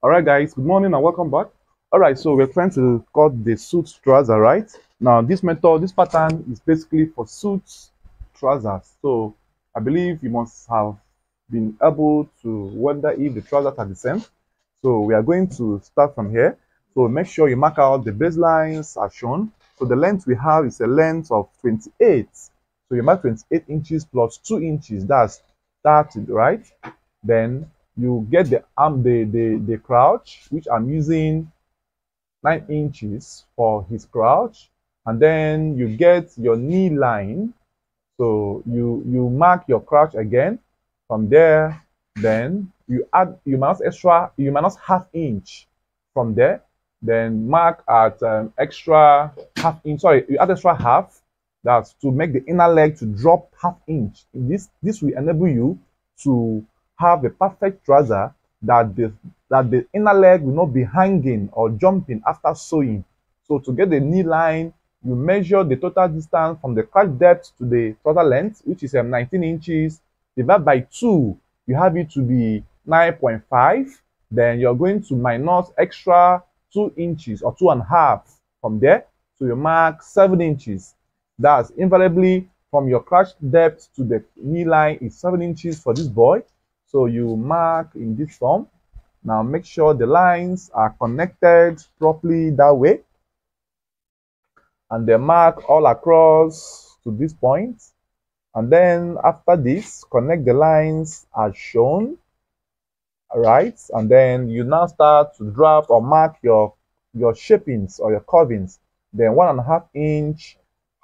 All right, guys, good morning and welcome back. All right, so we're trying to cut the suit trouser, right? Now, this pattern is basically for suits trousers. So I believe you must have been able to wonder if the trousers are the same. So we are going to start from here. So make sure you mark out the baselines as shown. So the length we have is a length of 28. So you mark 28 inches plus 2 inches. That's 30, right? Then you get the arm, the crouch, which I'm using 9 inches for his crouch, and then you get your knee line. So you mark your crouch again. From there, then you minus extra, you minus half inch from there. Then mark at extra half inch. Sorry, you add extra half. That's to make the inner leg to drop half inch. This will enable you to have a perfect trouser that the inner leg will not be hanging or jumping after sewing. So to get the knee line, you measure the total distance from the crouch depth to the trouser length, which is 19 inches, divide by 2. You have it to be 9.5. Then you're going to minus extra 2 inches or 2.5 from there. So you mark 7 inches. That's invariably from your crouch depth to the knee line is 7 inches for this boy. So you mark in this form. Now make sure the lines are connected properly that way, and then mark all across to this point. And then after this, connect the lines as shown. All right, and then you now start to draft or mark your shapings or your curvings. Then 1.5 inch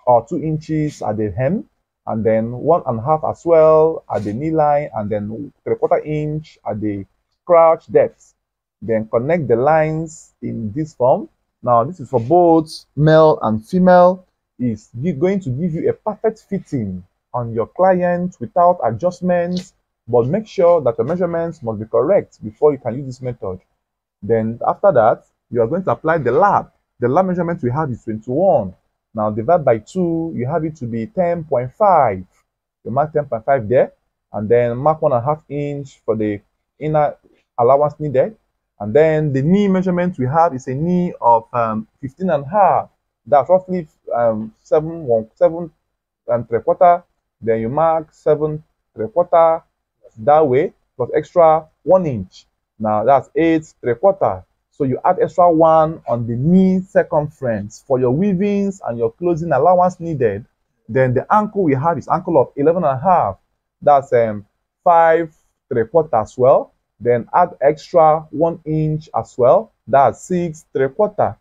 or 2 inches at the hem, and then 1.5 as well at the knee line, and then 3/4 inch at the crouch depth. Then connect the lines in this form. Now this is for both male and female. Is going to give you a perfect fitting on your client without adjustments, but make sure that your measurements must be correct before you can use this method. Then after that, you are going to apply the lap. The lap measurement we have is 21. Now divide by 2, you have it to be 10.5. You mark 10.5 there, and then mark 1.5 inch for the inner allowance needed. And then the knee measurement we have is a knee of 15.5. That's roughly 7.75. Then you mark 7.75 that way, plus extra 1 inch. Now that's 8.75. So you add extra 1 on the knee circumference for your weavings and your closing allowance needed. Then the ankle we have is ankle of 11.5. That's 5.75 as well. Then add extra 1 inch as well. That's 6.75.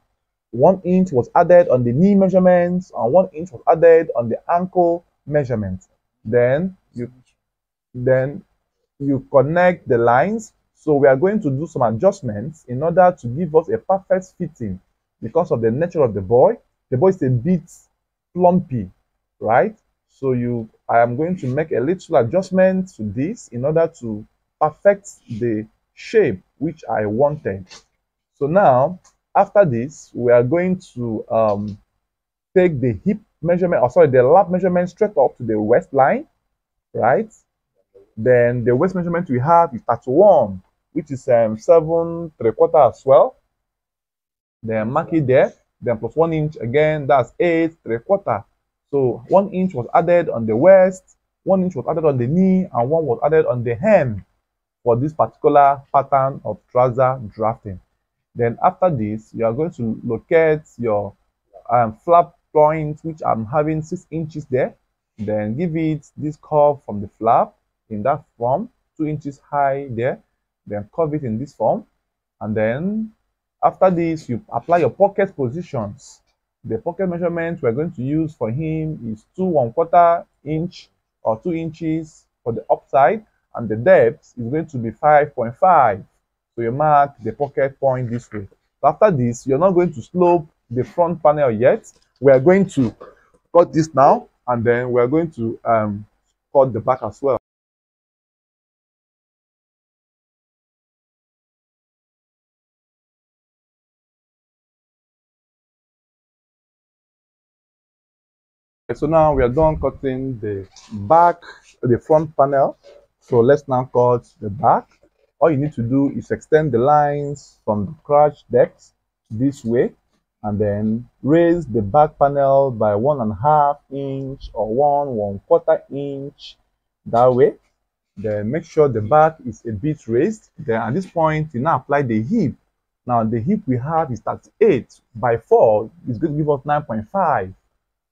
1 inch was added on the knee measurements, and 1 inch was added on the ankle measurement. Then you connect the lines. So we are going to do some adjustments in order to give us a perfect fitting because of the nature of the boy. The boy is a bit plumpy, right? So I am going to make a little adjustment to this in order to perfect the shape which I wanted. So now, after this, we are going to take the hip measurement, or sorry, the lap measurement straight up to the waistline, right? Then the waist measurement we have is 31, which is 7.75 as well. Then mark it there. Then plus 1 inch again, that's 8.75. So 1 inch was added on the waist, 1 inch was added on the knee, and 1 was added on the hem for this particular pattern of trouser drafting. Then after this, you are going to locate your flap point, which I'm having 6 inches there. Then give it this curve from the flap in that form, 2 inches high there. Then curve it in this form. And then after this, you apply your pocket positions. The pocket measurement we're going to use for him is 2.25 inch or 2 inches for the upside, and the depth is going to be 5.5. So you mark the pocket point this way. So after this, you're not going to slope the front panel yet. We are going to cut this now, and then we're going to cut the back as well. So now we are done cutting the front panel. So let's now cut the back. all you need to do is extend the lines from the crotch depth this way, and then raise the back panel by 1.5 inch or 1/4 inch that way. Then make sure the back is a bit raised. Then at this point, you now apply the hip. Now the hip we have is 38 by 4. It's going to give us 9.5.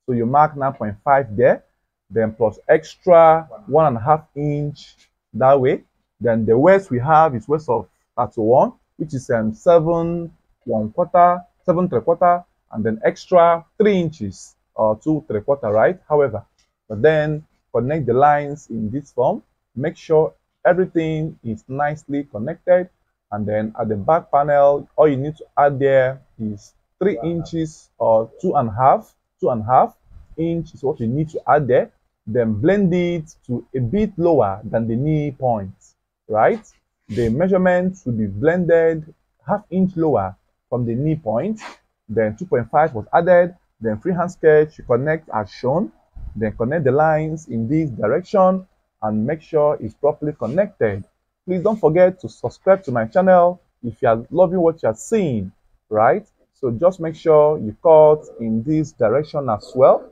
So you mark 9.5 there. Then plus extra 1.5 inch that way. Then the waist we have is waist of 31, which is 7 3/4, and then extra 3 inches or 2 3/4, right? However, but then connect the lines in this form. Make sure everything is nicely connected, and then at the back panel, all you need to add there is 3 inches or 2.5 inch is what you need to add there. Then blend it to a bit lower than the knee point, right? The measurements will be blended 1/2 inch lower from the knee point. Then 2.5 was added. Then freehand sketch, you connect as shown. Then connect the lines in this direction and make sure it's properly connected. Please don't forget to subscribe to my channel if you are loving what you are seeing, right? So just make sure you cut in this direction as well.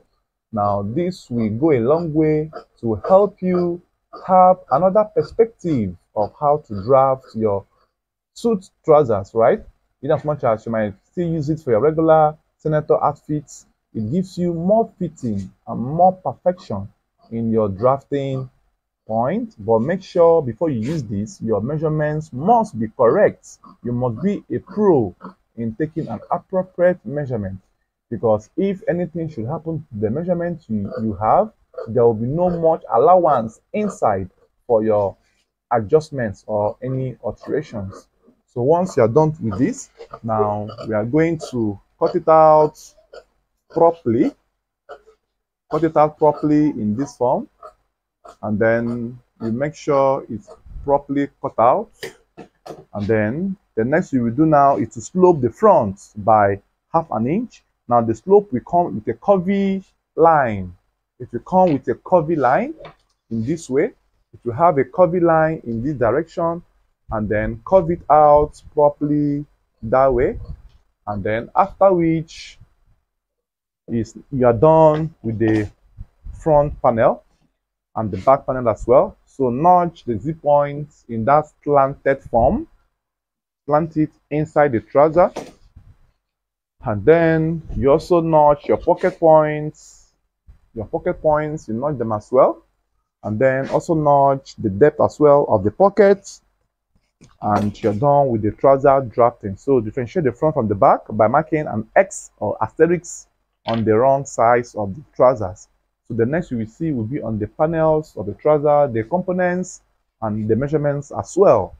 Now this will go a long way to help you have another perspective of how to draft your suit trousers, right? In as much as you might still use it for your regular senator outfits, it gives you more fitting and more perfection in your drafting point. But make sure before you use this, your measurements must be correct. You must be a pro in taking an appropriate measurement, because if anything should happen to the measurement you have, there will be no much allowance inside for your adjustments or any alterations. So once you are done with this, now we are going to cut it out properly. Cut it out properly in this form, and then you make sure it's properly cut out. And then the next you will do now is to slope the front by 1/2 inch. Now the slope will come with a curvy line. It will come with a curvy line in this way. It will have a curvy line in this direction, and then curve it out properly that way. And then after which is you are done with the front panel and the back panel as well. So notch the zip points in that slanted form, plant it inside the trouser, and then you also notch your pocket points. You notch them as well, and then also notch the depth as well of the pockets, and you're done with the trouser drafting. So differentiate the front from the back by marking an X or asterisk on the wrong sides of the trousers. So the next you will see will be on the panels of the trouser, the components, and the measurements as well.